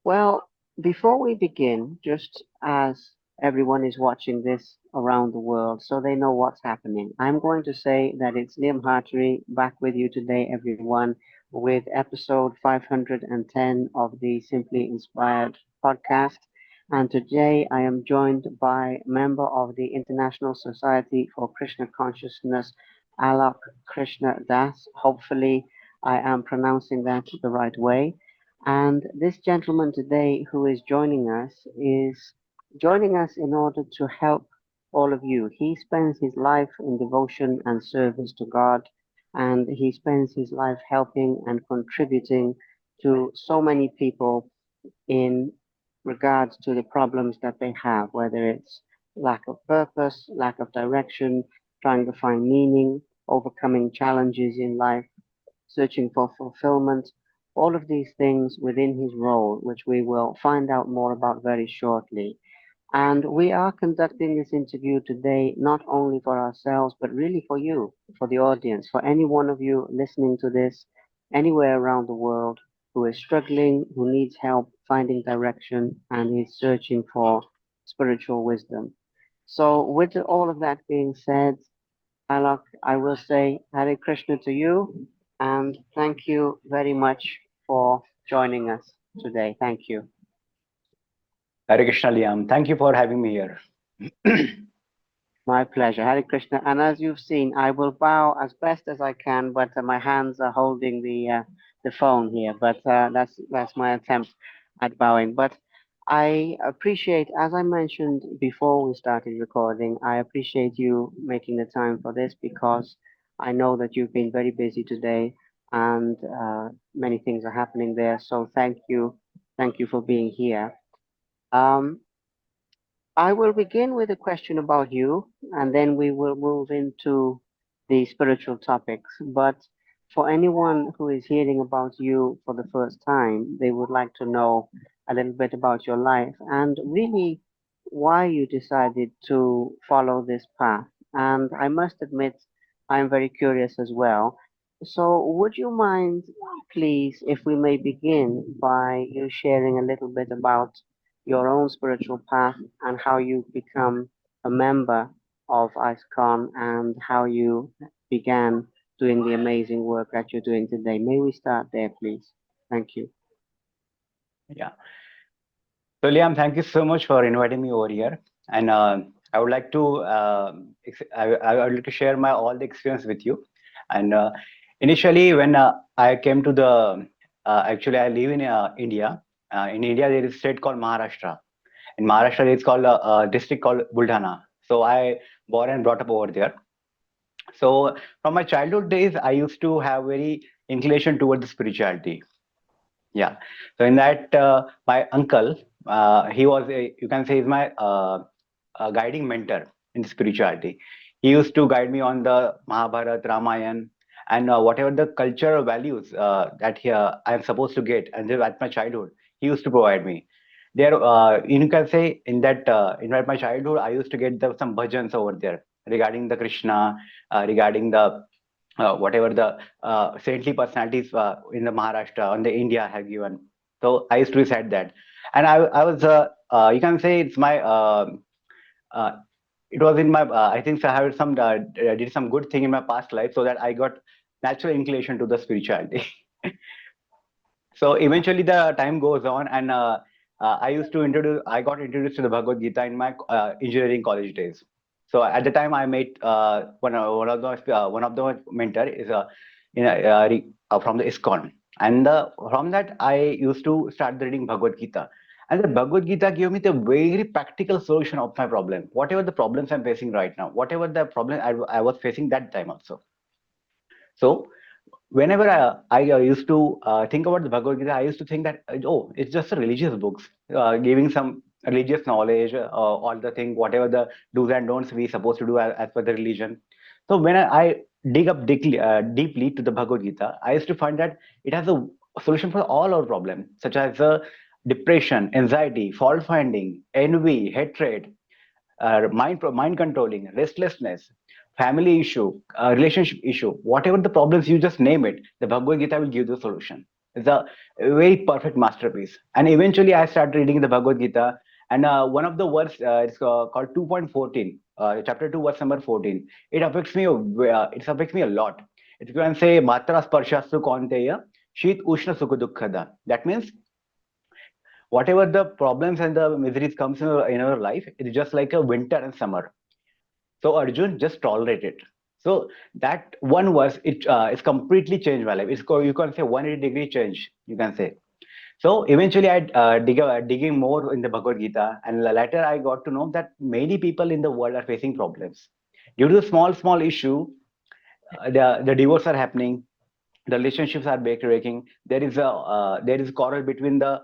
Well, before we begin, just as everyone is watching this around the world so they know what's happening, I'm going to say that it's Liam Hartery back with you today, everyone, with episode 510 of the Simply Inspired podcast. And today I am joined by a member of the International Society for Krishna Consciousness, Alok Krishna Das. Hopefully, I am pronouncing that the right way. And this gentleman today who is joining us in order to help all of you. He spends his life in devotion and service to God, and he spends his life helping and contributing to so many people in regards to the problems that they have, whether it's lack of purpose, lack of direction, trying to find meaning, overcoming challenges in life, searching for fulfillment, all of these things within his role, which we will find out more about very shortly. And we are conducting this interview today not only for ourselves, but really for you, for the audience, for any one of you listening to this anywhere around the world who is struggling, who needs help finding direction, and is searching for spiritual wisdom. So, with all of that being said, Alok, I will say Hare Krishna to you and thank you very much for joining us today. Thank you. Hare Krishna, Liam. Thank you for having me here. My pleasure. Hare Krishna. And as you've seen, I will bow as best as I can, but my hands are holding the phone here. But that's my attempt at bowing. But I appreciate, as I mentioned before we started recording, I appreciate you making the time for this because I know that you've been very busy today and many things are happening there. So thank you for being here. Um, I will begin with a question about you, and then we will move into the spiritual topics. But for anyone who is hearing about you for the first time, they would like to know a little bit about your life and really why you decided to follow this path. And I must admit, I'm very curious as well. So, would you mind, please, if we may begin by you sharing a little bit about your own spiritual path and how you become a member of ISKCON and how you began doing the amazing work that you're doing today. May we start there, please? Thank you. Yeah. So, Liam, thank you so much for inviting me over here. And I would like to I would like to share my all the experience with you. And initially, when I came to the actually I live in India. In India, there is a state called Maharashtra. In Maharashtra, it's called a district called Buldhana. So I born and brought up over there. So from my childhood days, I used to have very inclination towards the spirituality. Yeah. So in that, my uncle, he was you can say, is my a guiding mentor in spirituality. He used to guide me on the Mahabharata, Ramayana, and whatever the cultural values that I am supposed to get, and at my childhood, he used to provide me. There, you can say in my childhood, I used to get some bhajans over there regarding the Krishna, regarding the whatever the saintly personalities in the Maharashtra and the India have given. So I used to recite that, and I was you can say it's my uh, it was in my I think so I have some did some good thing in my past life so that I got natural inclination to the spirituality. So eventually the time goes on, and I got introduced to the Bhagavad Gita in my engineering college days. So at the time I met one of the mentor is from the ISKCON, and from that I used to start reading Bhagavad Gita. And the Bhagavad Gita gave me the very practical solution of my problem, whatever the problems I'm facing right now, whatever the problem I was facing that time also. So whenever I used to think about the Bhagavad Gita, I used to think that oh, it's just a religious books giving some religious knowledge, all the thing, whatever the do's and don'ts we supposed to do as per the religion. So when I dig up deeply to the Bhagavad Gita, I used to find that it has a solution for all our problems, such as depression, anxiety, fault finding, envy, hatred, mind controlling, restlessness, family issue, relationship issue, whatever the problems, you just name it, the Bhagavad Gita will give the solution. It's a very perfect masterpiece. And eventually, I started reading the Bhagavad Gita, and one of the words it's called 2.14, chapter 2, verse number 14. It affects me. It affects me a lot. It can say matra sparshastu kaunteya shit ushna sukha dukkhada. That means whatever the problems and the miseries comes in our life, it's just like a winter and summer. So Arjun, just tolerate it. So that one verse, it's completely changed my life. You can say 180-degree change. You can say. So eventually, I digging more in the Bhagavad Gita, and later I got to know that many people in the world are facing problems due to the small issue. The divorce are happening, the relationships are breaking. There is quarrel between the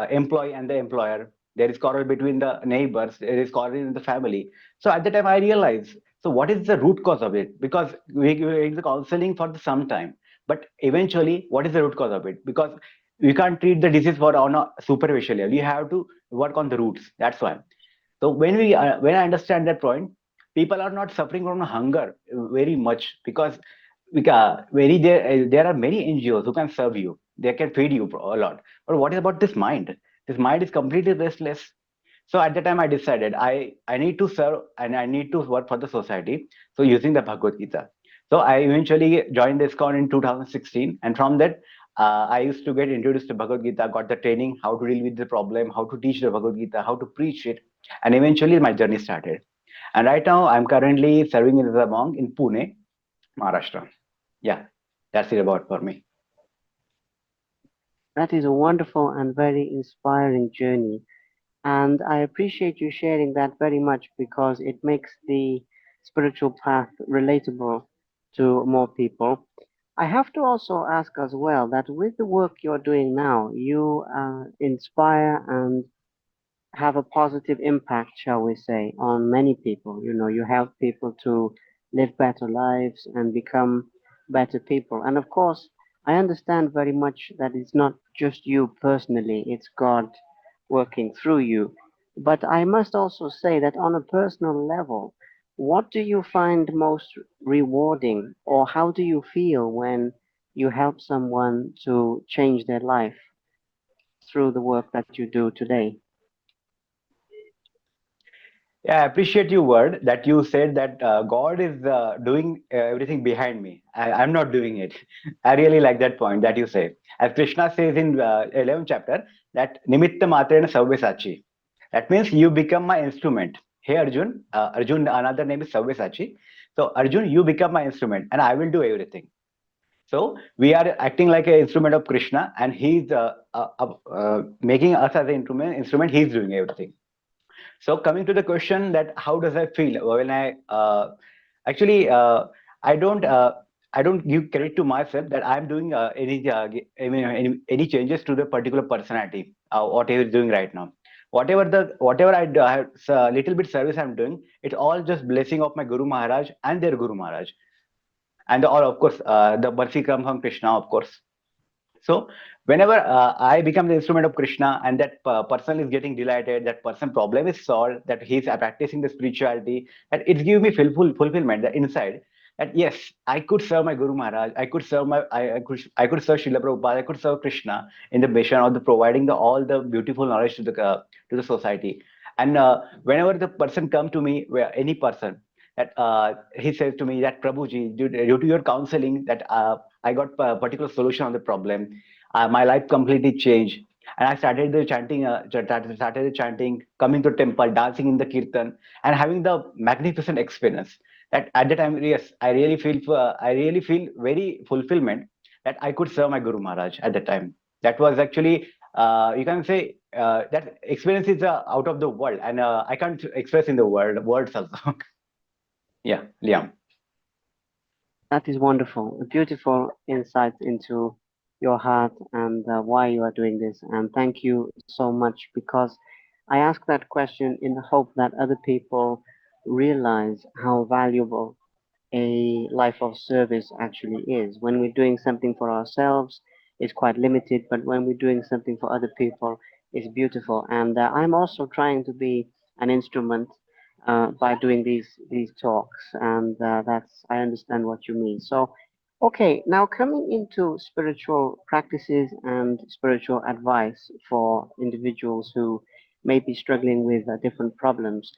employee and the employer. There is quarrel between the neighbors. There is quarrel in the family. So at the time, I realized. So what is the root cause of it? Because we give the counseling for the some time, but eventually, what is the root cause of it? Because we can't treat the disease for on a superficial level. You have to work on the roots. That's why. So when I understand that point, people are not suffering from hunger very much because there are many NGOs who can serve you. They can feed you a lot. But what is about this mind? This mind is completely restless. So at the time, I decided I need to serve and I need to work for the society. So using the Bhagavad Gita. So I eventually joined this con in 2016, and from that, I used to get introduced to Bhagavad Gita, got the training how to deal with the problem, how to teach the Bhagavad Gita, how to preach it, and eventually my journey started. And right now, I'm currently serving as a monk in Pune, Maharashtra. Yeah, that's it about for me. That is a wonderful and very inspiring journey. And I appreciate you sharing that very much because it makes the spiritual path relatable to more people. I have to also ask as well that with the work you're doing now, you inspire and have a positive impact, shall we say, on many people. You know, you help people to live better lives and become better people. And of course, I understand very much that it's not just you personally, it's God working through you. But I must also say that on a personal level, what do you find most rewarding, or how do you feel when you help someone to change their life through the work that you do today? Yeah, I appreciate your word that you said that God is doing everything behind me. I'm not doing it. I really like that point that you say. As Krishna says in 11th chapter, that nimitta matrena sarvesachi. That means you become my instrument. Hey Arjun, Arjun, another name is Sarvesachi. So Arjun, you become my instrument, and I will do everything. So we are acting like an instrument of Krishna, and he's making us as an instrument. He's doing everything. So coming to the question that how does I feel when actually I don't uh, I don't give credit to myself that I'm doing any changes to the particular personality whatever is doing right now. Whatever I do, little bit service I'm doing, it's all just blessing of my Guru Maharaj and their Guru Maharaj, and all of course the mercy come from Krishna, of course. So whenever I become the instrument of Krishna and that person is getting delighted, that person problem is solved, that he's practicing the spirituality, that it gives me fulfillment the inside. That yes, I could serve my Guru Maharaj, I could serve I could serve Srila Prabhupada, I could serve Krishna in the mission of the providing the all the beautiful knowledge to the society. And whenever the person come to me, where any person, that he says to me that Prabhuji, due to your counseling, that I got a particular solution on the problem. My life completely changed. And I started the chanting, started the chanting, coming to temple, dancing in the kirtan, and having the magnificent experience. That at the time, yes, I really feel very fulfillment that I could serve my Guru Maharaj at the time. That was actually, you can say, that experience is out of the world, and I can't express in the words also. Yeah, Liam. That is wonderful. A beautiful insight into your heart and why you are doing this. And thank you so much because I ask that question in the hope that other people realize how valuable a life of service actually is. When we're doing something for ourselves, it's quite limited, but when we're doing something for other people, it's beautiful. And I'm also trying to be an instrument by doing these talks, and that's I understand what you mean. So Okay, now coming into spiritual practices and spiritual advice for individuals who may be struggling with different problems,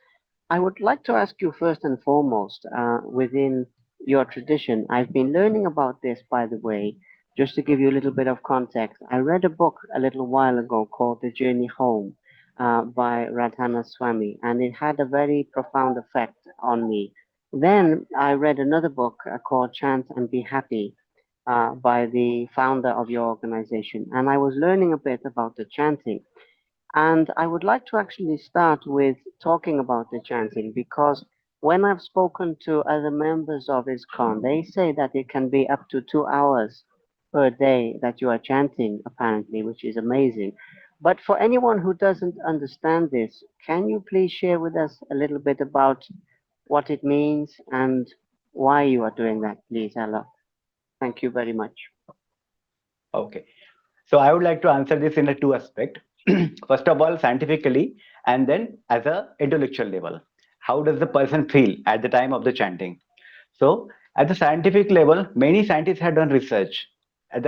I would like to ask you first and foremost, within your tradition, I've been learning about this, by the way, just to give you a little bit of context. I read a book a little while ago called The Journey Home by Radhana Swami, and it had a very profound effect on me. Then I read another book called Chant and Be Happy by the founder of your organization, and I was learning a bit about the chanting. And I would like to actually start with talking about the chanting because when I've spoken to other members of ISKCON, they say that it can be up to 2 hours per day that you are chanting, apparently, which is amazing. But for anyone who doesn't understand this, can you please share with us a little bit about what it means and why you are doing that, please, Allah? Thank you very much. Okay. So I would like to answer this in a two aspect. First of all, scientifically, and then as a intellectual level. How does the person feel at the time of the chanting? So at the scientific level, many scientists have done research at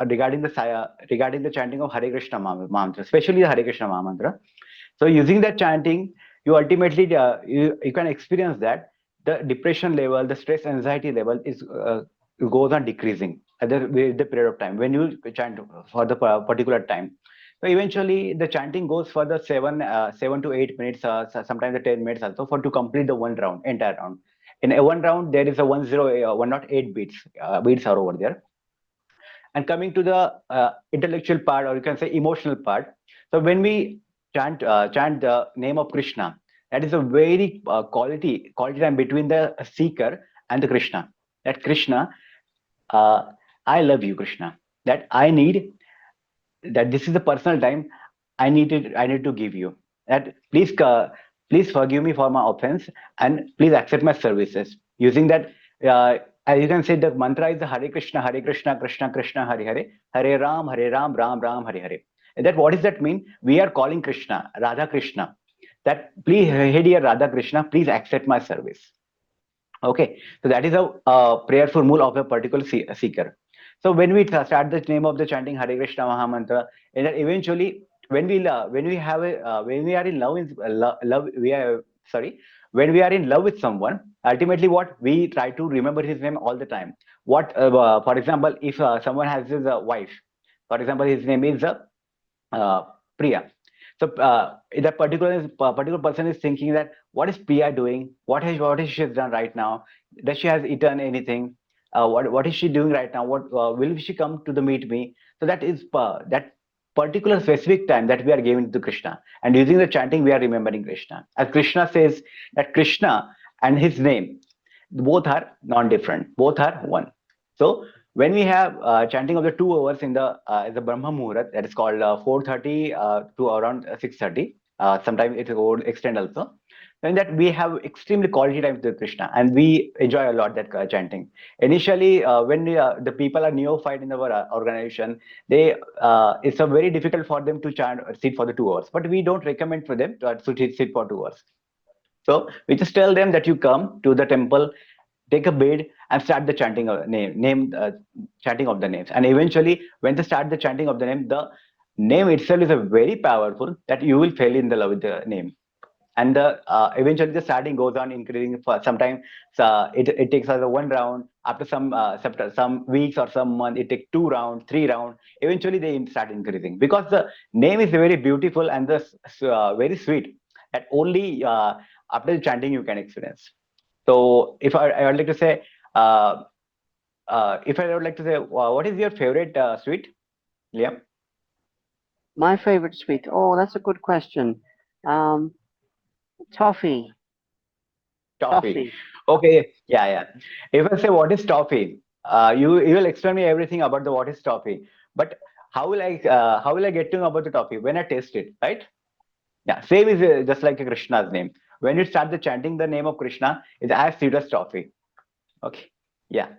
regarding the chanting of Hare Krishna mantra, especially the Hare Krishna mantra. So using that chanting, you ultimately you can experience that the depression level, the stress anxiety level is goes on decreasing at with the period of time when you chant for the particular time. So eventually the chanting goes for the 7 to 8 minutes, sometimes the 10 minutes also for to complete the one round, entire round. In a one round, there is a 108 beats. Beats are over there. And coming to the intellectual part, or you can say emotional part. So when we chant the name of Krishna, that is a very quality time between the seeker and the Krishna. That Krishna, uh, I love you, Krishna. That I need, that this is the personal time I need to give you. That please forgive me for my offense and please accept my services. Using that, as you can say, the mantra is the Hare Krishna, Krishna Krishna, Hare Hare, Hare Ram, Ram Ram, Hare Hare. And that what does that mean? We are calling Krishna, Radha Krishna. That please, hey dear Radha Krishna, please accept my service. Okay, so that is a prayerful mood of a particular seeker. So when we start the name of the chanting Hare Krishna Maha Mantra, and then eventually when we have a when we are in love, love we are sorry, when we are in love with someone, ultimately what we try to remember his name all the time. What for example, if someone has his wife, for example, his name is uh, Priya. So that particular person is thinking that what is Priya doing? What is she has done right now? Does she has eaten anything? What is she doing right now? What will she come to the meet me? So that is that particular specific time that we are giving to Krishna, and using the chanting we are remembering Krishna. As Krishna says that Krishna and his name both are non-different, both are one. So when we have chanting of the 2 hours in the Brahma Muhurat, that is called 4:30 to around 6:30. Sometimes it will extend also. In that we have extremely quality time with Krishna, and we enjoy a lot that chanting. Initially, when the people are neophyte in our organization, they it's a very difficult for them to chant sit for the 2 hours. But we don't recommend for them to sit for 2 hours. So we just tell them that you come to the temple, take a bid, and start the chanting of chanting of the names. And eventually, when they start the chanting of the name, the name itself is a very powerful that you will fall in the love with the name. And eventually the starting goes on increasing for some time. So it takes us a one round. After some weeks or some month, it takes 2 rounds, 3 rounds. Eventually they start increasing because the name is very beautiful and the very sweet that only after the chanting you can experience. So if I would like to say, uh, if I would like to say, what is your favorite sweet, Liam? My favorite sweet. Oh, that's a good question. Um, Toffee. Toffee. Toffee. Okay, yeah, yeah. If I say what is toffee, you will explain me everything about the what is toffee. But how will I get to know about the toffee when I taste it, right? Yeah, same is just like a Krishna's name. When you start the chanting the name of Krishna, it's as sweet as toffee. Okay, yeah.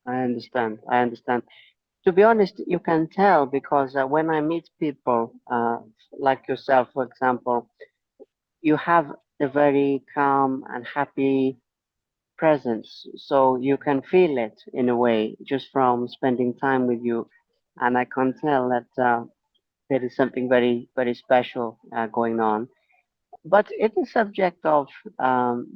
I understand. I understand. To be honest, you can tell because when I meet people like yourself, for example, you have a very calm and happy presence, so you can feel it in a way just from spending time with you, and I can tell that there is something very very special going on. But in the subject of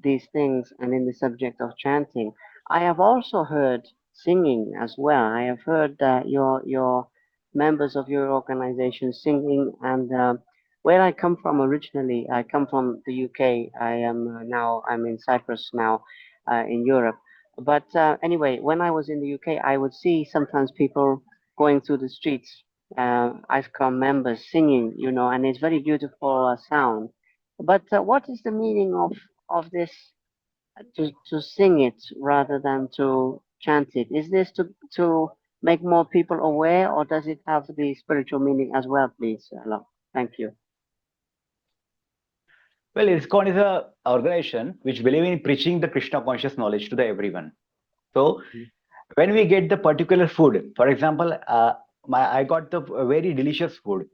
these things and in the subject of chanting, I have also heard singing as well. I have heard that your members of your organization singing, and where I come from originally, I come from the UK. I am now I'm in Cyprus now, in Europe. But anyway, when I was in the UK, I would see sometimes people going through the streets, ISCOM members singing, and it's very beautiful sound. But what is the meaning of this to sing it rather than to chant it? Is this to make more people aware, or does it have the spiritual meaning as well, please? Alok? Thank you. Well, ISKCON is a organization which believe in preaching the Krishna conscious knowledge to the everyone. So when we get the particular food, for example, I got the very delicious food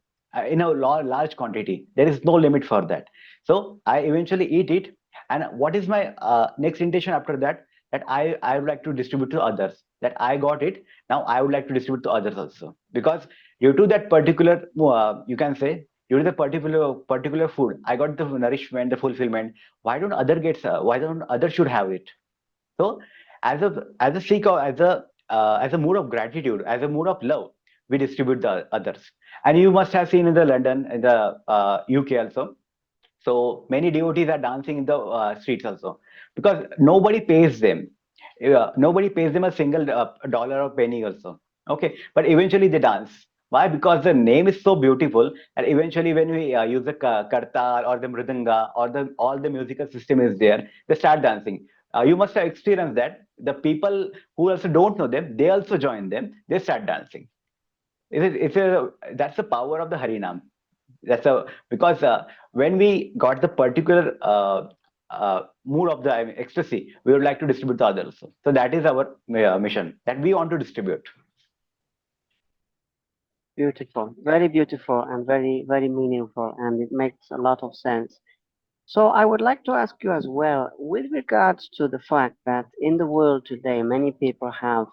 in a large quantity. There is no limit for that. So I eventually eat it. And what is my next intention after that? That I would like to distribute to others. That I got it. Now I would like to distribute to others also. Because due to that particular, you can say, due to the particular food, I got the nourishment, the fulfillment. Why don't others should have it? So as a seeker, as a mood of gratitude, as a mood of love, we distribute the others. And you must have seen in the London, in the UK also. So many devotees are dancing in the streets also because nobody pays them. Nobody pays them a single dollar or penny also. Okay, but eventually they dance. Why? Because the name is so beautiful that eventually when we use the kartal or the mridanga or the all the musical system is there, they start dancing. You must have experienced that. The people who also don't know them, they also join them. They start dancing. That's the power of the Harinam. That's a because when we got the particular mood of the ecstasy, we would like to distribute to others. So that is our mission that we want to distribute. Beautiful, very beautiful, and very very meaningful, and it makes a lot of sense. So I would like to ask you as well, with regards to the fact that in the world today, many people have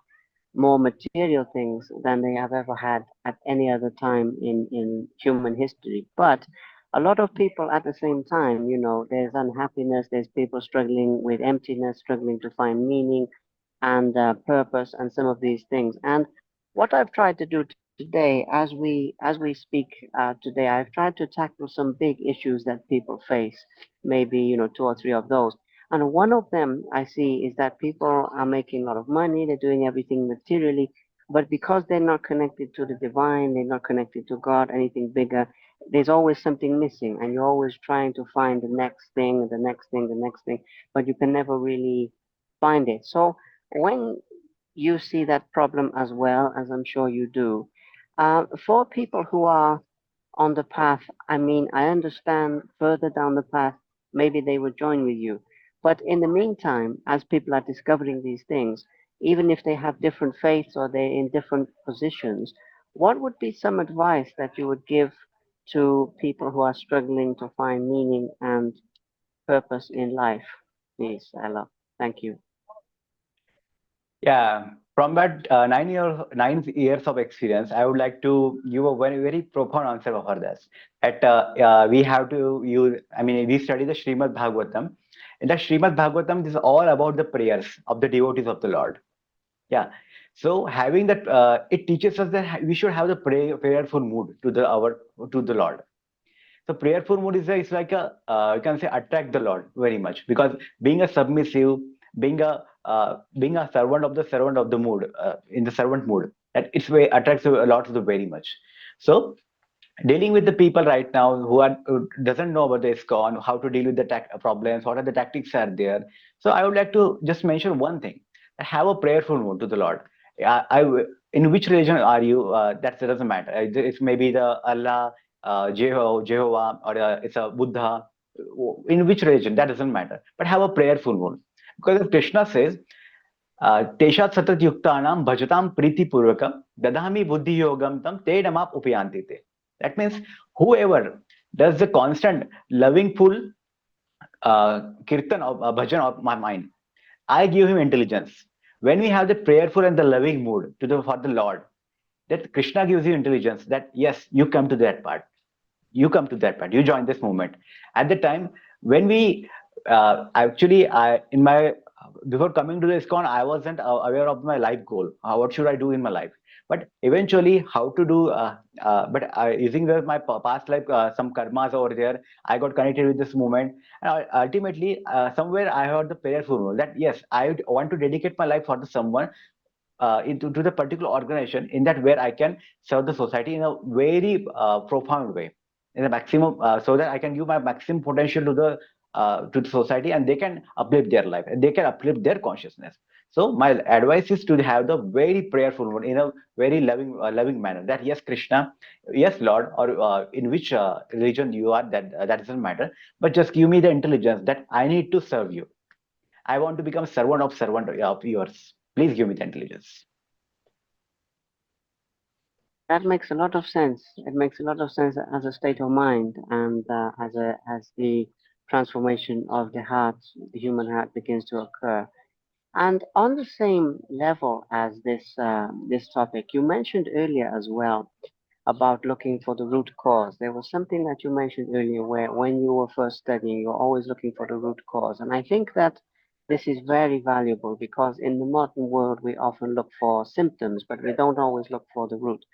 more material things than they have ever had at any other time in human history. But a lot of people at the same time, there's unhappiness, there's people struggling with emptiness, struggling to find meaning and purpose and some of these things. And what I've tried to do today, as we speak today, I've tried to tackle some big issues that people face, maybe two or three of those. And one of them I see is that people are making a lot of money, they're doing everything materially, but because they're not connected to the divine, they're not connected to God, anything bigger, there's always something missing, and you're always trying to find the next thing, the next thing, the next thing, but you can never really find it. So when you see that problem as well, as I'm sure you do, for people who are on the path, I mean, I understand further down the path, maybe they would join with you. But in the meantime, as people are discovering these things, even if they have different faiths or they're in different positions, what would be some advice that you would give to people who are struggling to find meaning and purpose in life? Please, Ella. Thank you. Yeah, from that 9 years of experience, I would like to give a very very profound answer for this. We have to use. I mean, we study the Srimad Bhagavatam. In the Srimad Bhagavatam, this is all about the prayers of the devotees of the Lord. Yeah. So having that, it teaches us that we should have the prayerful mood to the Lord. So prayerful mood is like a you can say attract the Lord very much because being a submissive, being a servant of the mood in the servant mood that it's very attracts a lot to the very much. So dealing with the people right now who doesn't know about the ISKCON, how to deal with the problems, what are the tactics are there. So I would like to just mention one thing: have a prayerful mood to the Lord. In which religion are you? That doesn't matter. It's maybe the Allah, Jehovah, or it's a Buddha. In which religion? That doesn't matter. But have a prayerful mood, because if Krishna says, "Teshat satat yuktanam bhajatam priti purvakam dadami buddhi yogam tam te namap upayanti te." That means whoever does the constant loving full kirtan of bhajan of my mind, I give him intelligence. When we have the prayerful and the loving mood for the Lord, that Krishna gives you intelligence that yes, you come to that part, you join this movement. At the time when we actually I in my before coming to the ISKCON, I wasn't aware of my life goal. What should I do in my life? But eventually, how to do? But using my past life, some karmas over there, I got connected with this movement, and ultimately, somewhere I heard the prayerful rule that yes, I want to dedicate my life for the someone into to the particular organization in that where I can serve the society in a very profound way, in the maximum, so that I can give my maximum potential to the society, and they can uplift their life and they can uplift their consciousness. So my advice is to have the very prayerful one in a very loving manner. That yes, Krishna, yes, Lord, or in which religion you are, that doesn't matter. But just give me the intelligence that I need to serve you. I want to become servant of yours. Please give me the intelligence. That makes a lot of sense. It makes a lot of sense as a state of mind and as the transformation of the heart, the human heart begins to occur. And on the same level as this topic, you mentioned earlier as well about looking for the root cause. There was something that you mentioned earlier where when you were first studying, you're always looking for the root cause. And I think that this is very valuable because in the modern world, we often look for symptoms, but we don't always look for the root.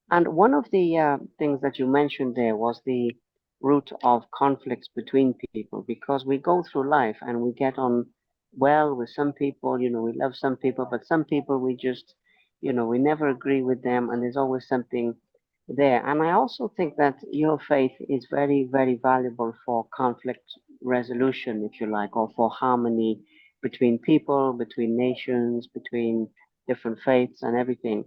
And one of the things that you mentioned there was the root of conflicts between people, because we go through life and we get on well with some people, we love some people, but some people we just, we never agree with them, and there's always something there. And I also think that your faith is very, very valuable for conflict resolution, if you like, or for harmony between people, between nations, between different faiths and everything.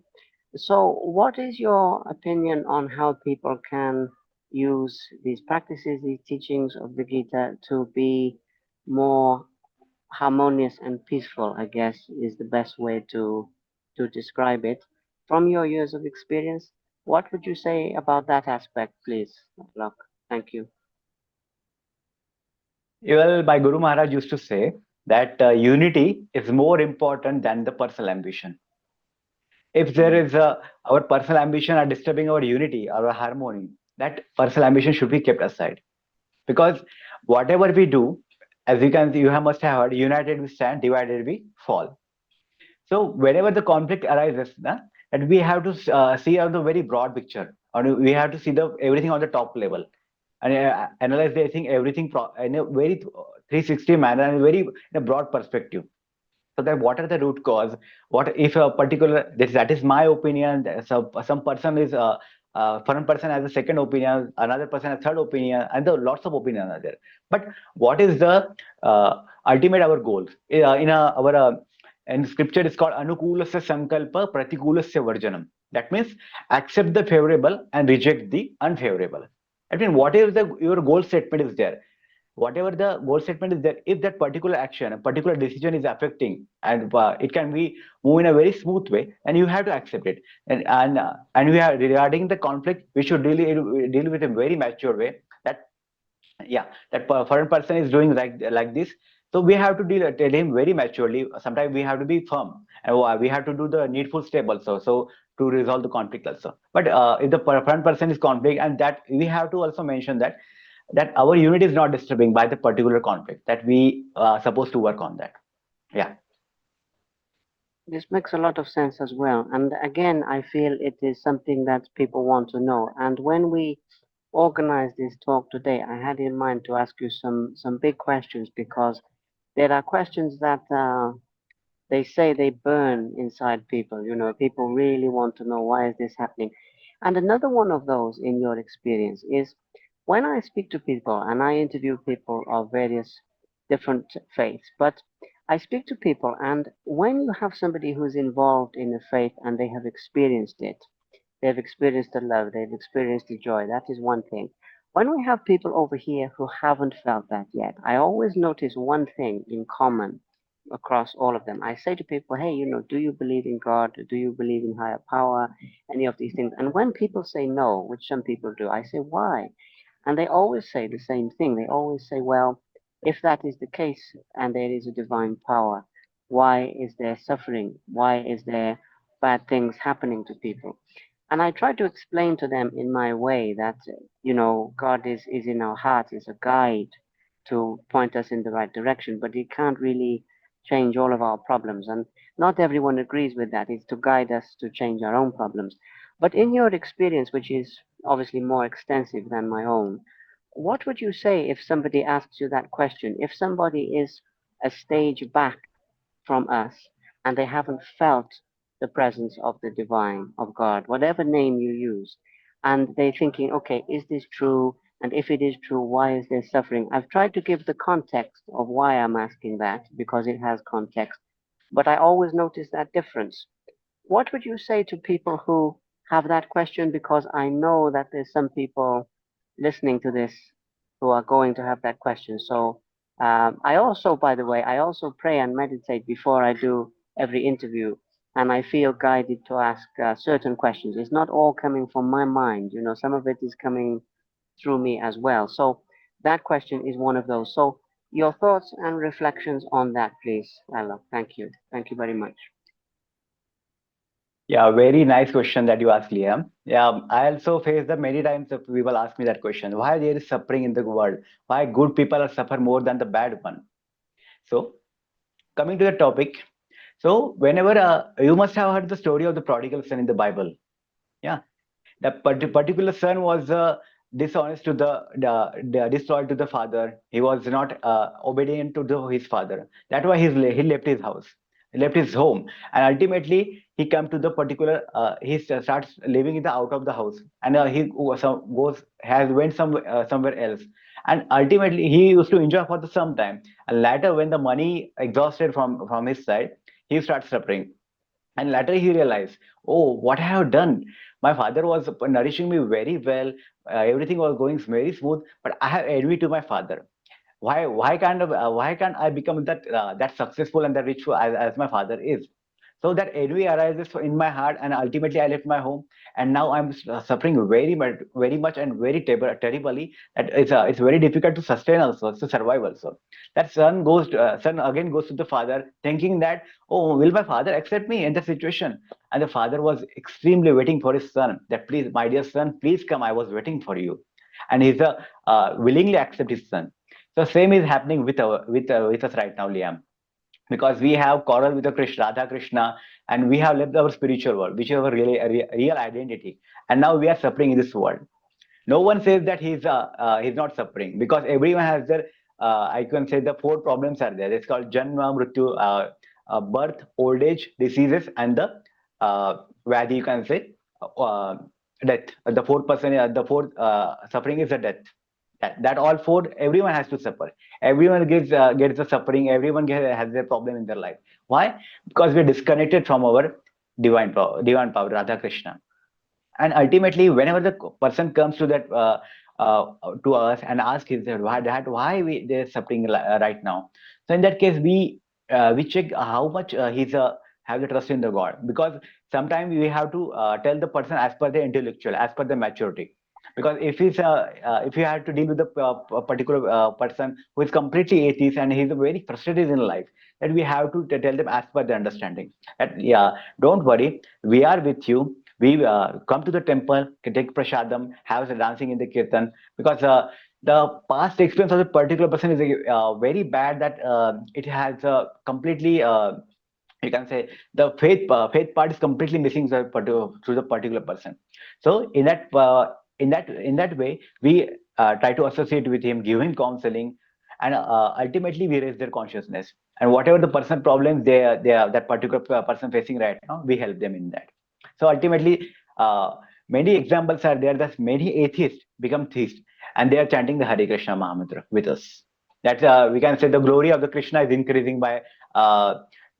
So, what is your opinion on how people can use these practices, these teachings of the Gita to be more harmonious and peaceful? I guess is the best way to describe it. From your years of experience, what would you say about that aspect, please, Alok? Thank you. Well, my Guru Maharaj used to say that unity is more important than the personal ambition. If there is our personal ambition are disturbing our unity, our harmony, that personal ambition should be kept aside. Because whatever we do, as you can see, must have heard, united we stand, divided we fall. So whenever the conflict arises, that we have to see on the very broad picture, or we have to see the everything on the top level, and analyze the thing everything in a very 360 manner and very in a broad perspective. So that what are the root cause? What if a particular that is my opinion? So some person is one person has a second opinion, another person has third opinion, and there are lots of opinions are there. But what is the ultimate our goals? Our in scripture is called anukulasya sankalpa pratikulasya varjanam. That means accept the favorable and reject the unfavorable. I mean, whatever your goal statement is there, whatever the goal statement is there, if that particular action, a particular decision is affecting, and it can be move in a very smooth way, and you have to accept it. And we are regarding the conflict, we should really deal with a very mature way. That yeah, that foreign person is doing like this, so we have to tell him very maturely. Sometimes we have to be firm, and we have to do the needful step also, so to resolve the conflict also. But if the foreign person is conflict, and that we have to also mention that our unit is not disturbing by the particular conflict, that we are supposed to work on that. Yeah. This makes a lot of sense as well. And again, I feel it is something that people want to know. And when we organized this talk today, I had in mind to ask you some big questions because there are questions that they say they burn inside people. People really want to know why is this happening. And another one of those, in your experience, is when I speak to people and I interview people of various different faiths, but I speak to people, and when you have somebody who's involved in a faith and they have experienced it, they've experienced the love, they've experienced the joy, that is one thing. When we have people over here who haven't felt that yet, I always notice one thing in common across all of them. I say to people, hey, do you believe in God? Do you believe in higher power? Any of these things. And when people say no, which some people do, I say, why? And they always say the same thing. They always say, well, if that is the case and there is a divine power, Why is there suffering? Why is there bad things happening to people? And I try to explain to them in my way that, God is in our hearts, is a guide to point us in the right direction, but He can't really change all of our problems. And not everyone agrees with that. It's to guide us to change our own problems. But in your experience, which is obviously more extensive than my own, what would you say if somebody asks you that question? If somebody is a stage back from us and they haven't felt the presence of the divine, of God, whatever name you use, and they're thinking, okay, is this true? And if it is true, why is there suffering? I've tried to give the context of why I'm asking that because it has context, but I always notice that difference. What would you say to people who have that question? Because I know that there's some people listening to this who are going to have that question. So I also, by the way, I also pray and meditate before I do every interview, and I feel guided to ask certain questions. It's not all coming from my mind, some of it is coming through me as well. So that question is one of those. So your thoughts and reflections on that, please, Alok. Thank you. Thank you very much. Yeah, very nice question that you asked, Liam. Yeah, I also face the many times that people ask me that question. Why there is suffering in the world? Why good people are suffer more than the bad one? So coming to the topic, so whenever you must have heard the story of the prodigal son in the Bible. Yeah, the particular son was dishonest to the disloyal to the father. He was not obedient to his father. That's why he left his house, he left his home, and ultimately he come to the particular. He starts living in the out of the house, and he goes has went somewhere else, and ultimately he used to enjoy for the some time. And later, when the money exhausted from his side, he starts suffering, and later he realized, oh, what I have done. My father was nourishing me very well. Everything was going very smooth, but I have envy to my father. Why can't I become that successful and that rich as my father is? So that envy arises in my heart, and ultimately I left my home, and now I'm suffering very much, and very terribly. That it's very difficult to sustain also, to survive also. That son again goes to the father, thinking that, oh, will my father accept me in the situation? And the father was extremely waiting for his son. That, please, my dear son, please come. I was waiting for you, and he's willingly accept his son. So same is happening with us right now, Liam, because we have quarrel with the Krishna, Radha Krishna, and we have left our spiritual world, which is our real identity, and now we are suffering in this world. No one says that he's not suffering, because everyone has their I can say the four problems are there. It's called Janma, Mrityu, birth, old age, diseases, and the Vyadhi, you can say, uh, death. The fourth person, the fourth suffering is the death. That all four, everyone has to suffer. Everyone gets the suffering. Everyone has their problem in their life. Why? Because we're disconnected from our divine power, Radha Krishna. And ultimately, whenever the person comes to that uh, to us and asks his why they're suffering right now. So in that case, we check how much he's have the trust in the God, because sometimes we have to tell the person as per the intellectual, as per the maturity. Because if you have to deal with a particular person who is completely atheist and he's very frustrated in life, that we have to tell them as per the understanding. That, yeah, don't worry, we are with you. We come to the temple, can take prasadam, have the dancing in the kirtan, because the past experience of the particular person is very bad, that it has completely you can say the faith part is completely missing through the particular person. So in that way, we try to associate with him, give him counseling, and ultimately we raise their consciousness. And whatever the personal problems they are that particular person facing right now, we help them in that. So ultimately, many examples are there that many atheists become theists, and they are chanting the Hare Krishna Mahamantra with us. That we can say the glory of the Krishna is increasing by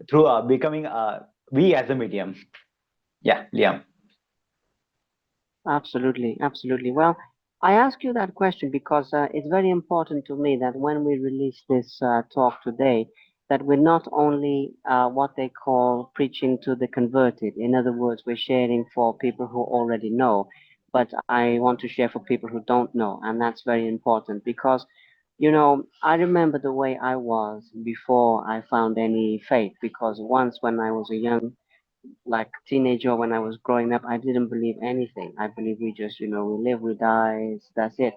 through becoming we as a medium. Yeah, Liam. Absolutely, absolutely. Well, I ask you that question because it's very important to me that when we release this talk today, that we're not only what they call preaching to the converted. In other words, we're sharing for people who already know, but I want to share for people who don't know, and that's very important because I remember the way I was before I found any faith, because once when I was a young, like teenager, when I was growing up, I didn't believe anything. I believe we just, we live, we die, that's it.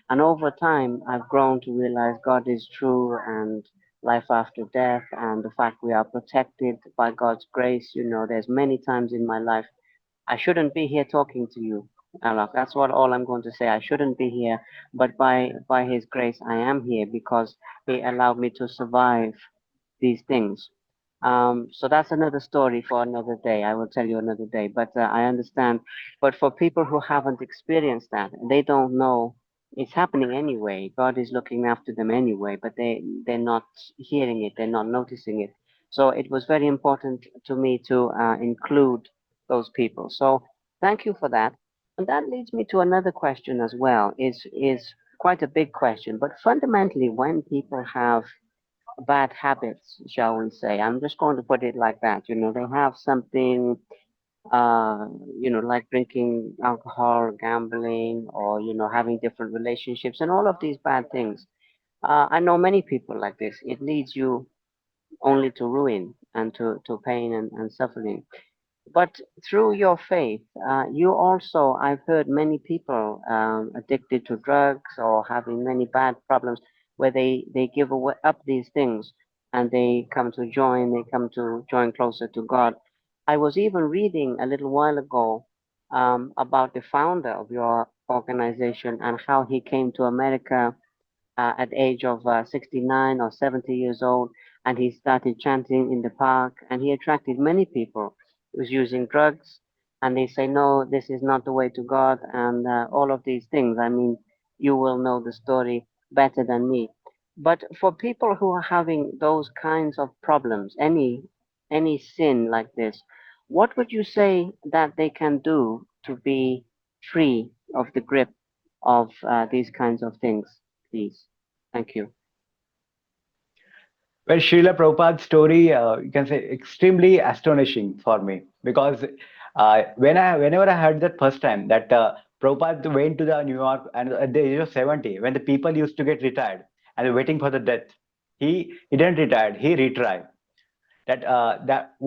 And over time, I've grown to realize God is true, and life after death, and the fact we are protected by God's grace. There's many times in my life I shouldn't be here talking to you, Alok. That's what all I'm going to say. I shouldn't be here, but by His grace, I am here because He allowed me to survive these things. So that's another story for another day. I will tell you another day. But I understand. But for people who haven't experienced that, they don't know it's happening anyway. God is looking after them anyway, but they're not hearing it. They're not noticing it. So it was very important to me to include those people. So thank you for that. And that leads me to another question as well. Is quite a big question, but fundamentally, when people have bad habits, shall we say. I'm just going to put it like that. They have something, uh, like drinking alcohol, gambling, or, having different relationships and all of these bad things. I know many people like this. It leads you only to ruin and to pain and suffering. But through your faith, you also, I've heard many people addicted to drugs or having many bad problems where they give away up these things and they come to join closer to God. I was even reading a little while ago about the founder of your organization and how he came to America at the age of 69 or 70 years old, and he started chanting in the park, and he attracted many people. He was using drugs, and they say, no, this is not the way to God, and all of these things. I mean, you will know the story better than me. But for people who are having those kinds of problems, any sin like this, what would you say that they can do to be free of the grip of these kinds of things, please? Thank you. Well, Srila Prabhupada's story, you can say, extremely astonishing for me because whenever I heard that first time that Prabhupada went to the New York and at the age of 70, when the people used to get retired and waiting for the death, he didn't retire, he retried. That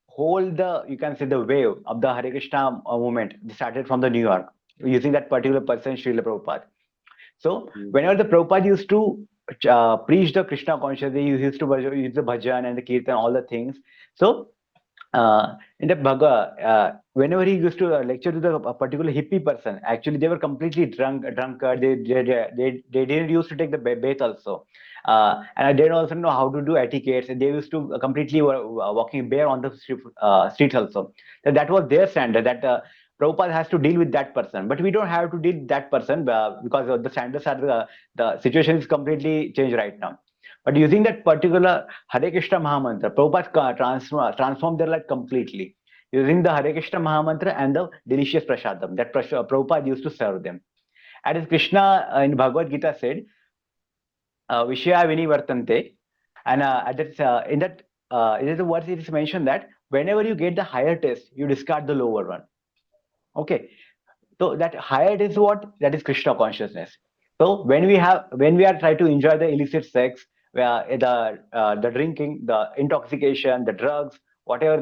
whole the you can say the wave of the Hare Krishna movement started from the New York using that particular person, Srila Prabhupada. So Mm. whenever the Prabhupada used to preach the Krishna consciousness, he used to use the bhajan and the kirtan, all the things. So in the Bhagavad, whenever he used to lecture to the a particular hippie person, actually they were completely drunkard. They didn't used to take the bath also, and they didn't also know how to do etiquettes. They used to completely walking bare on the street also. So that was their standard. That Prabhupada has to deal with that person, but we don't have to deal with that person because the standards are the situation is completely changed right now. But using that particular Hare Krishna Mahamantra, Prabhupada transformed their life completely. Using the Hare Krishna Mahamantra and the delicious prasadam that Prabhupada used to serve them. And as Krishna in Bhagavad Gita said, Vishaya Vinivartante, and in the words it is mentioned that whenever you get the higher taste, you discard the lower one. Okay, so that higher is what? That is Krishna consciousness. So when we are trying to enjoy the illicit sex, the drinking, the intoxication, the drugs, whatever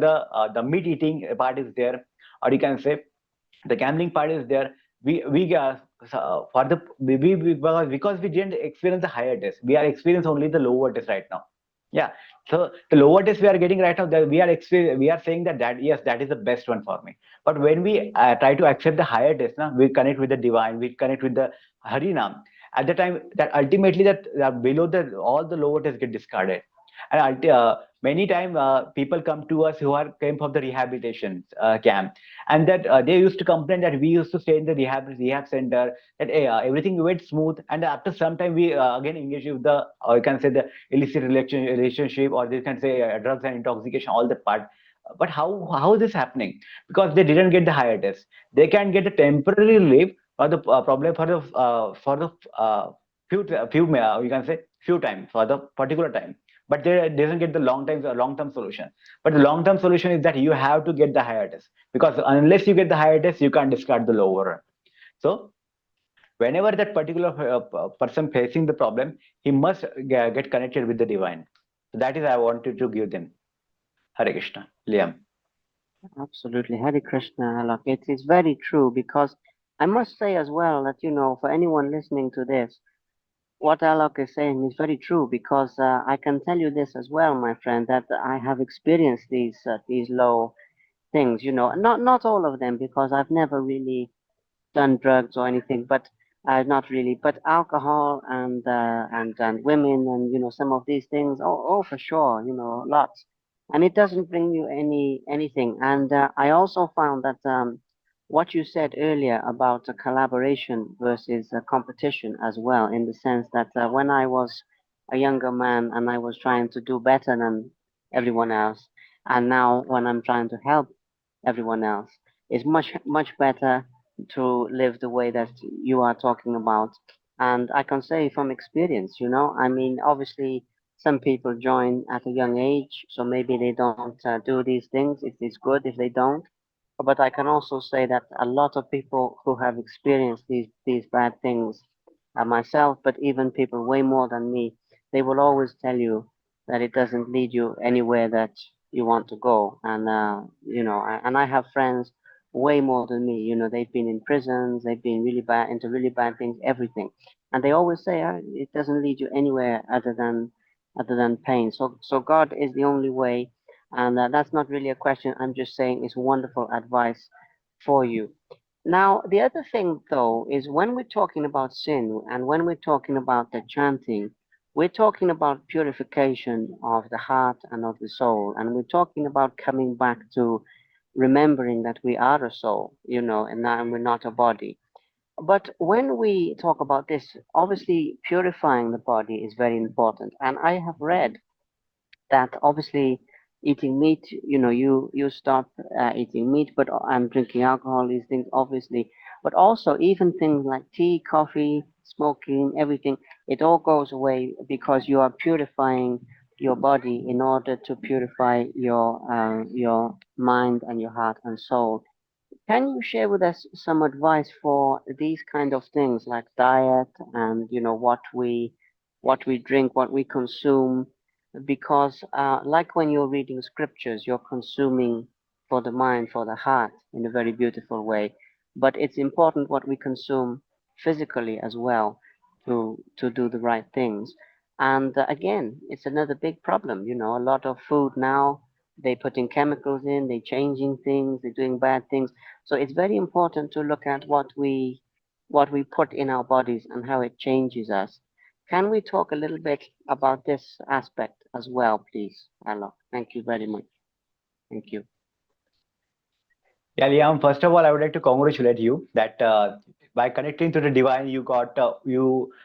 the meat eating part is there, or you can say the gambling part is there. We for the because we didn't experience the higher test, we are experiencing only the lower test right now. Yeah. So the lower test we are getting right now, that we are saying that yes, that is the best one for me. But when we try to accept the higher test, now we connect with the divine, we connect with the Harinam. At the time that ultimately that below the all the lower tests get discarded. And many times people come to us who are came from the rehabilitation camp, and that they used to complain that we used to stay in the rehab center, that everything went smooth, and after some time we again engage with the you can say the illicit relationship, or you can say drugs and intoxication, all that part. But how is this happening? Because they didn't get the higher test. They can get a temporary relief for the problem for the few you can say few time for the particular time, but they doesn't get the long term solution. But the long term solution is that you have to get the higher test, because unless you get the higher test, you can't discard the lower one. So whenever that particular person facing the problem, he must get connected with the divine. So that is I wanted to give them. Hare Krishna, Liam. Absolutely. Hare Krishna, Alok. It is very true because I must say as well that, for anyone listening to this, what Alok is saying is very true because I can tell you this as well, my friend, that I have experienced these low things, not all of them because I've never really done drugs or anything, but not really. But alcohol and women and some of these things, oh for sure, lots. And it doesn't bring you anything. And I also found that what you said earlier about collaboration versus competition as well, in the sense that when I was a younger man and I was trying to do better than everyone else, and now when I'm trying to help everyone else, it's much better to live the way that you are talking about. And I can say from experience, I mean, obviously, some people join at a young age, so maybe they don't do these things. It is good if they don't. But I can also say that a lot of people who have experienced these bad things, myself, but even people way more than me, they will always tell you that it doesn't lead you anywhere that you want to go. And and I have friends way more than me. They've been in prisons, they've been really bad into really bad things, everything, and they always say it doesn't lead you anywhere other than pain. So God is the only way, and that's not really a question. I'm just saying it's wonderful advice for you. Now, the other thing, though, is when we're talking about sin and when we're talking about the chanting, we're talking about purification of the heart and of the soul, and we're talking about coming back to remembering that we are a soul, and we're not a body. But when we talk about this, obviously purifying the body is very important. And I have read that obviously eating meat, you stop eating meat, but I'm drinking alcohol, these things obviously, but also even things like tea, coffee, smoking, everything, it all goes away because you are purifying your body in order to purify your mind and your heart and soul. Can you share with us some advice for these kind of things like diet and what we drink, what we consume? Because like when you're reading scriptures, you're consuming for the mind, for the heart in a very beautiful way. But it's important what we consume physically as well to do the right things. And again, it's another big problem. A lot of food now, they putting chemicals in, they changing things, they're doing bad things. So it's very important to look at what we put in our bodies and how it changes us. Can we talk a little bit about this aspect as well, please, Alok? Thank you very much. Thank you. Yeah, Liam, first of all, I would like to congratulate you that by connecting to the divine, you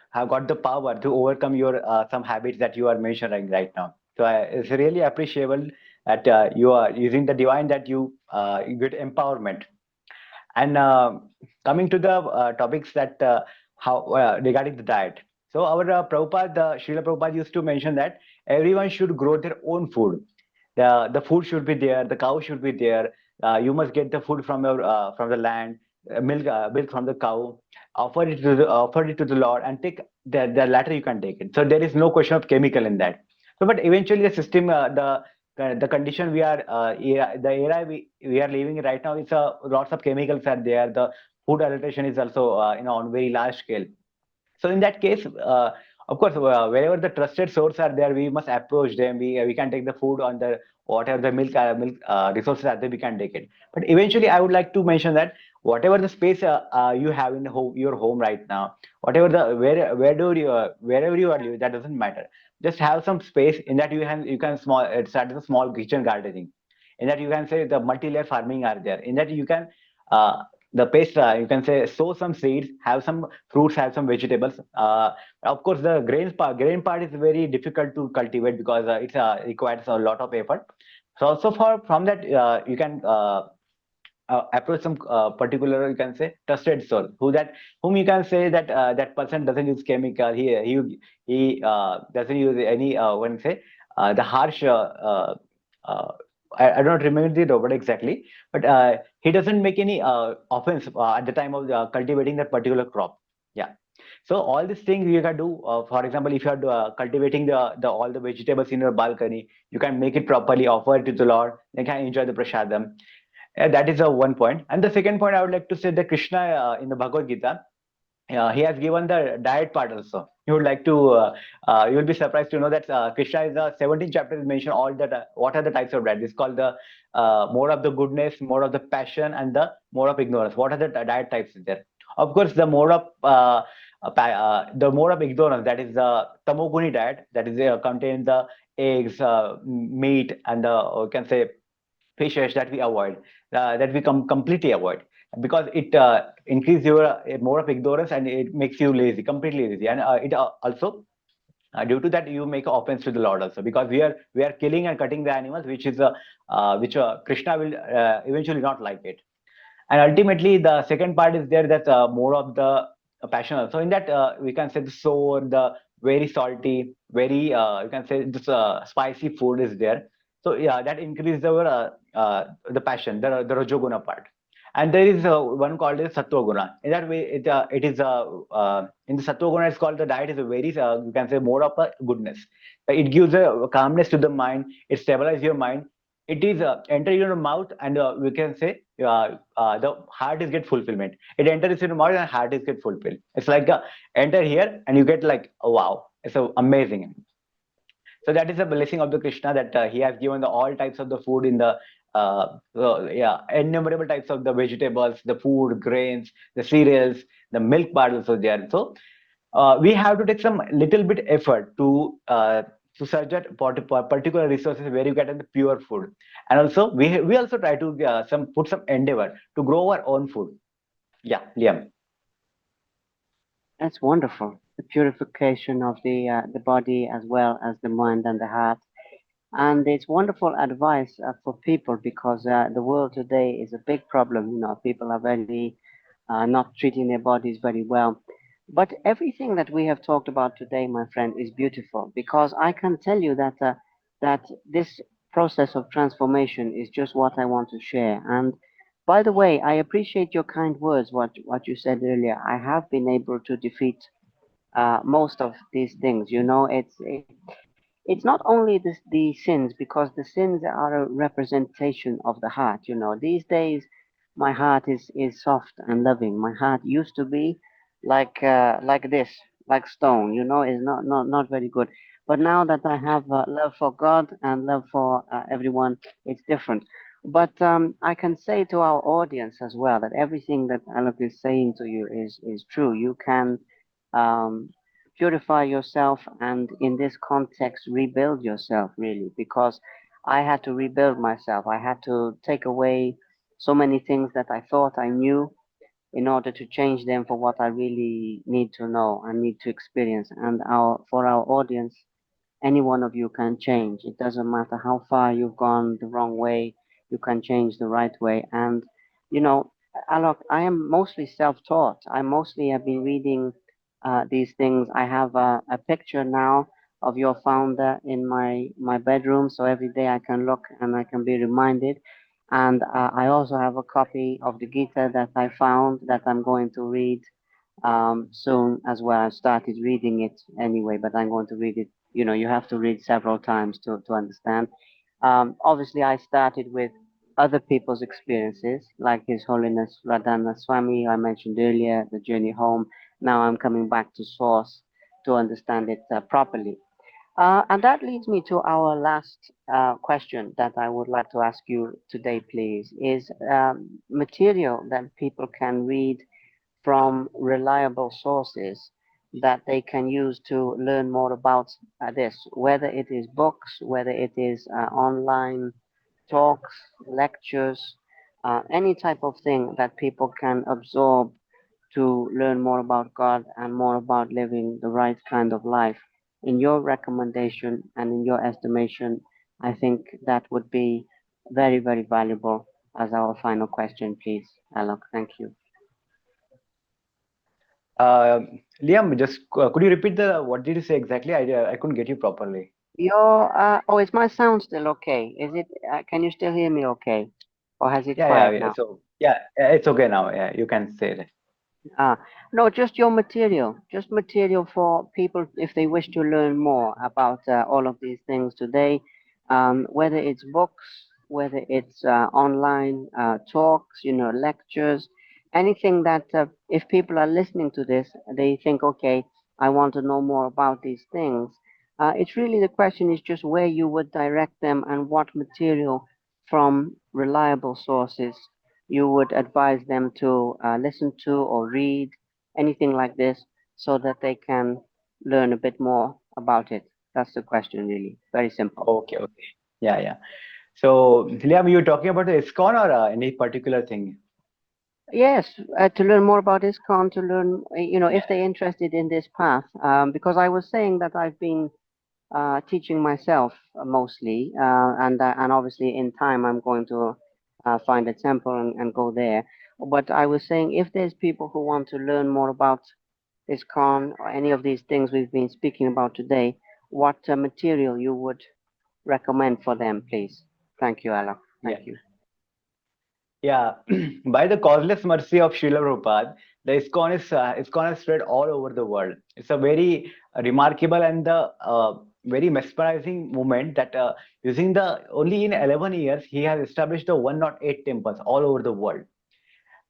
have got the power to overcome your some habits that you are mentioning right now. So it's really appreciable that you are using the divine, that you get empowerment. And coming to the topics that how regarding the diet. So our Prabhupada, Srila Prabhupada used to mention that everyone should grow their own food. The food should be there, the cow should be there. You must get the food from the land, milk from the cow, offer it to the Lord, and take the latter you can take it. So there is no question of chemical in that. So, but eventually the system, the condition we are, the era we are living in right now is lots of chemicals are there. The food adulteration is also on very large scale. So in that case, of course, wherever the trusted sources are there, we must approach them. We can take the food on the whatever the milk resources are there, we can take it. But eventually, I would like to mention that whatever the space you have in your home right now, whatever the where do you wherever you are living, that doesn't matter. Just have some space in that you can start a small kitchen gardening. In that you can say the multi-layer farming are there. In that you can the paste you can say sow some seeds, have some fruits, have some vegetables. Of course, the grain part is very difficult to cultivate because it requires a lot of effort. So also from that you can approach some particular, you can say, trusted soul, whom you can say that that person doesn't use chemical. He doesn't use any when say the harsh. Uh, I don't remember the word exactly, but he doesn't make any offense at the time of cultivating that particular crop. Yeah. So all these things you can do. For example, if you are cultivating the all the vegetables in your balcony, you can make it properly, offer it to the Lord. You can enjoy the prasadam. That is a one point. And the second point I would like to say that Krishna in the Bhagavad Gita, he has given the diet part also. You would like to, you will be surprised to know that Krishna is the 17th chapter is mentioned all that what are the types of diet. It's called the more of the goodness, more of the passion, and the more of ignorance. What are the diet types is there? Of course, the more of ignorance, that is the tamoguni diet, that is contain the eggs, meat, and the you can say fishes that we avoid, that we completely avoid, because it increases your more of ignorance and it makes you lazy, completely lazy, and it also due to that you make offense to the Lord also, because we are killing and cutting the animals, which is which Krishna will eventually not like it. And ultimately the second part is there, that more of the passion also. In that we can say the sour, the very salty, very you can say this spicy food is there. So yeah, that increases our the passion, the rajoguna part. And there is one called as sattva guna. In that way it is in the sattva guna it's called, the diet is a very you can say more of a goodness. It gives a calmness to the mind, it stabilizes your mind. It is enter your mouth, and we can say the heart is get fulfillment. It enters in your mouth and heart is get fulfilled. It's like enter here and you get like, oh, wow, it's so amazing. So that is a blessing of the Krishna, that he has given the all types of the food in the yeah, innumerable types of the vegetables, the food, grains, the cereals, the milk part also there. So we have to take some little bit effort to search that particular resources where you get the pure food. And also we also try to some put some endeavor to grow our own food. Yeah, Liam. That's wonderful. The purification of the body as well as the mind and the heart. And it's wonderful advice for people because the world today is a big problem. You know, people are very not treating their bodies very well. But everything that we have talked about today, my friend, is beautiful because I can tell you that this process of transformation is just what I want to share. And by the way, I appreciate your kind words. What you said earlier, I have been able to defeat most of these things. You know, it's not only the sins, because the sins are a representation of the heart. You know, these days my heart is soft and loving. My heart used to be like this, like stone. You know, is not very good. But now that I have love for God and love for everyone, it's different. But I can say to our audience as well that everything that Alok is saying to you is true. You can um, purify yourself, and in this context rebuild yourself, really, because I had to rebuild myself. I had to take away so many things that I thought I knew in order to change them for what I really need to know and need to experience. And our for our audience, any one of you can change. It doesn't matter how far you've gone the wrong way, you can change the right way. And, you know, Alok, I am mostly self taught. I mostly have been reading these things. I have a picture now of your founder in my bedroom, so every day I can look and I can be reminded. And I also have a copy of the Gita that I found that I'm going to read soon as well. I started reading it anyway, but I'm going to read it. You know, you have to read several times to understand. Obviously, I started with other people's experiences, like His Holiness Radhana Swami, I mentioned earlier, the journey home. Now I'm coming back to source to understand it properly. And that leads me to our last question that I would like to ask you today, please, is material that people can read from reliable sources that they can use to learn more about this, whether it is books, whether it is online talks, lectures, any type of thing that people can absorb to learn more about God and more about living the right kind of life. In your recommendation and in your estimation, I think that would be very, very valuable as our final question, please, Alok. Thank you. uh, Liam, just could you repeat the what did you say exactly? I couldn't get you properly. Oh, is my sound still okay? Is it, can you still hear me okay? Or has it Yeah, yeah, quiet yeah. now? So yeah, it's okay now. Yeah, you can say that. Ah, no, just your material, just material for people if they wish to learn more about all of these things today, whether it's books, whether it's online talks, lectures, anything that if people are listening to this, they think, okay, I want to know more about these things. It's really the question is just where you would direct them and what material from reliable sources you would advise them to listen to or read, anything like this, so that they can learn a bit more about it? That's the question, really. Very simple. Okay, okay. Yeah, yeah. So, Liam, you were talking about the ISKCON or any particular thing? Yes, to learn more about ISKCON, to learn, Yeah, if they're interested in this path, because I was saying that I've been teaching myself mostly, and obviously in time I'm going to find a temple and go there. But I was saying if there's people who want to learn more about ISKCON or any of these things we've been speaking about today, what material you would recommend for them, please? Thank you, Alok. yeah. Thank you. Yeah, by the causeless mercy of Srila Prabhupada, the ISKCON is spread all over the world. It's a very remarkable and the very mesmerizing movement that using the only in 11 years he has established the 108 temples all over the world.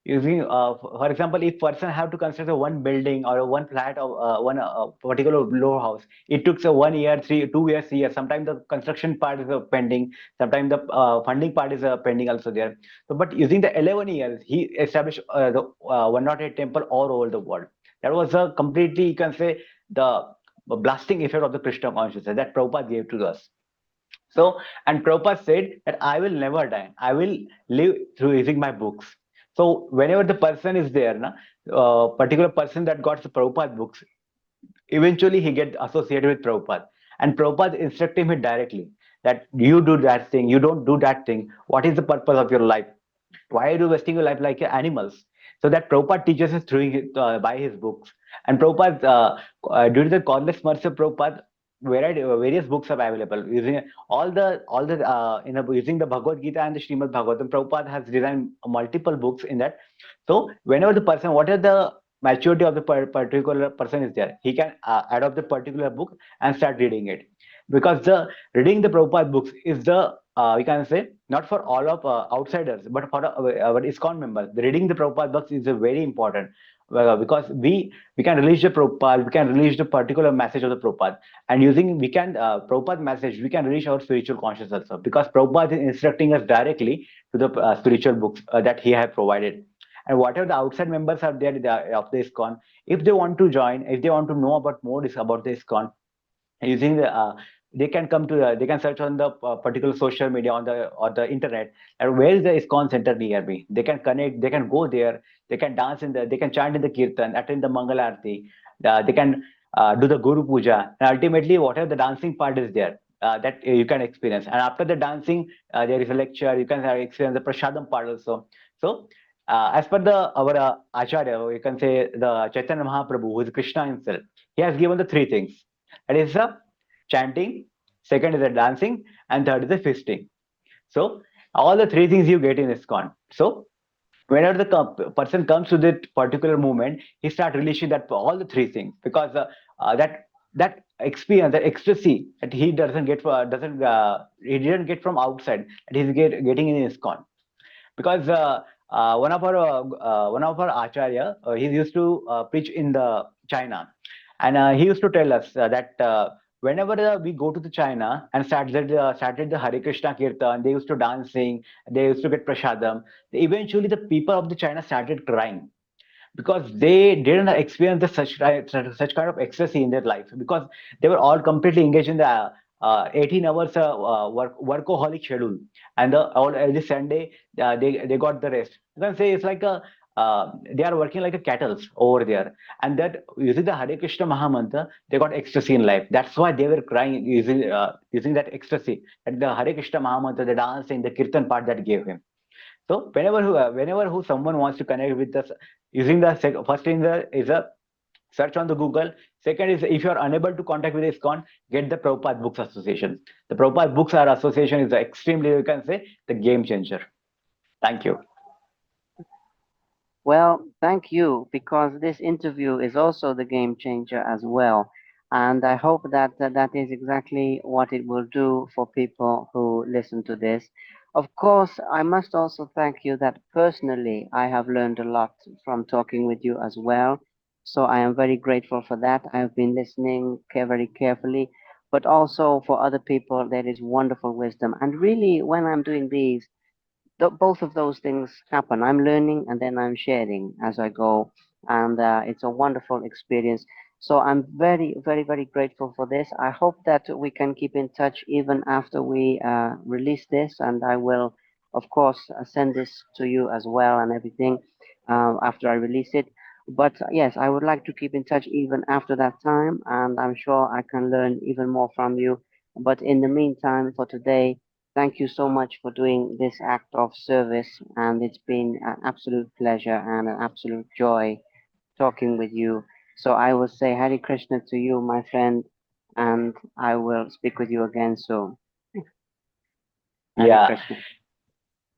Using for example, if person have to construct a one building or a one flat or one particular low house, it took 1 year, 2 years, 3 years. Sometimes the construction part is pending, sometimes the funding part is pending also there. So but using the 11 years he established the 108 temple all over the world. That was a completely, you can say, the blasting effect of the Krishna consciousness that Prabhupada gave to us. So, and Prabhupada said that I will never die. I will live through using my books. So, whenever the person is there, na, particular person that got the Prabhupada books, eventually he get associated with Prabhupada. And Prabhupada instructed him directly that you do that thing, you don't do that thing. What is the purpose of your life? Why are you wasting your life like animals? So that Prabhupada teaches us through by his books. And Prabhupada, during the Cosmos Mercy of Prabhupada, various books are available. Using using the Bhagavad Gita and the Srimad Bhagavatam, Prabhupada has designed multiple books in that. So whenever the person, whatever the maturity of the particular person is there, he can adopt the particular book and start reading it. Because the reading the Prabhupada books is the we can say not for all of outsiders, but for our ISKCON members. The reading the Prabhupada books is very important because we can release the Prabhupada, we can release the particular message of the Prabhupada, and using we can Prabhupada message, we can reach our spiritual consciousness also because Prabhupada is instructing us directly to the spiritual books that he has provided. And whatever the outside members are there of the ISKCON, if they want to join, if they want to know about more about the ISKCON, using the they can come to they can search on the particular social media on the or the internet, and where is the ISKCON center near me, they can connect, they can go there, they can dance in the, they can chant in the kirtan, attend the mangal arti, they can do the guru puja, and ultimately whatever the dancing part is there, that you can experience, and after the dancing there is a lecture, you can experience the prasadam part also. So as per the our acharya, you can say the Chaitanya Mahaprabhu, who is Krishna himself, he has given the three things. That is the chanting, second is the dancing, and third is the feasting. So all the three things you get in ISKCON. So whenever the person comes to that particular movement, he start releasing that all the three things because that experience, that ecstasy that he doesn't get doesn't he didn't get from outside, that he's getting in ISKCON. Because one of our acharya, he used to preach in the China, and he used to tell us that whenever we go to the China and started the Hare Krishna kirtan, they used to dancing, they used to get prasadam. Eventually, the people of the China started crying because they didn't experience such kind of ecstasy in their life because they were all completely engaged in the 18 hours workaholic schedule, and all every Sunday they got the rest. You can say it's like a they are working like a cattle over there, and that using the Hare Krishna Mahamantra, they got ecstasy in life. That's why they were crying using that ecstasy, and the Hare Krishna Mahamantra, the dancing, the kirtan part that gave him. So whenever who someone wants to connect with us, using the first thing is a search on the Google. Second is if you are unable to contact with ISKCON, get the Prabhupada Books Association. The Prabhupada Books are association is extremely, you can say, the game changer. Thank you. Well, thank you, because this interview is also the game changer as well. And I hope that is exactly what it will do for people who listen to this. Of course, I must also thank you that personally I have learned a lot from talking with you as well. So I am very grateful for that. I have been listening very carefully, but also for other people, there is wonderful wisdom. And really, when I'm doing these, both of those things happen. I'm learning and then I'm sharing as I go, and it's a wonderful experience. So I'm very, very, very grateful for this. I hope that we can keep in touch even after we release this, and I will, of course, send this to you as well and everything after I release it. But yes, I would like to keep in touch even after that time, and I'm sure I can learn even more from you. But in the meantime, for today, thank you so much for doing this act of service, and it's been an absolute pleasure and an absolute joy talking with you. So I will say Hare Krishna to you, my friend, and I will speak with you again soon. Hare Yeah, Krishna.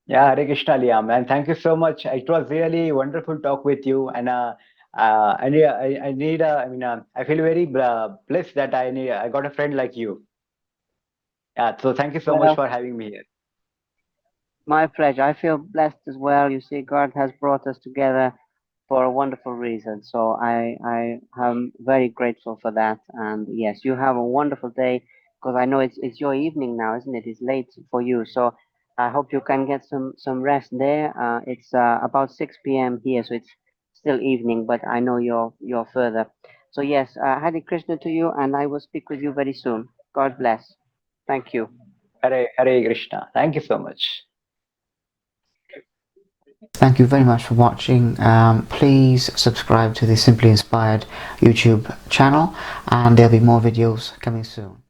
yeah, Hare Krishna, Liam, and thank you so much. It was really wonderful talk with you, and I need, I feel very blessed that I got a friend like you. Yeah, so thank you so much Well, for having me here. my pleasure. I feel blessed as well. You see, God has brought us together for a wonderful reason. So I am very grateful for that. And yes, you have a wonderful day, because I know it's your evening now, isn't it? It's late for you. So I hope you can get some rest there. It's about 6 p.m. here, so it's still evening, but I know you're further. So yes, Hare Krishna to you, and I will speak with you very soon. God bless. Thank you. Hare Krishna. Thank you so much. Thank you very much for watching. Please subscribe to the Simply Inspired YouTube channel, and there'll be more videos coming soon.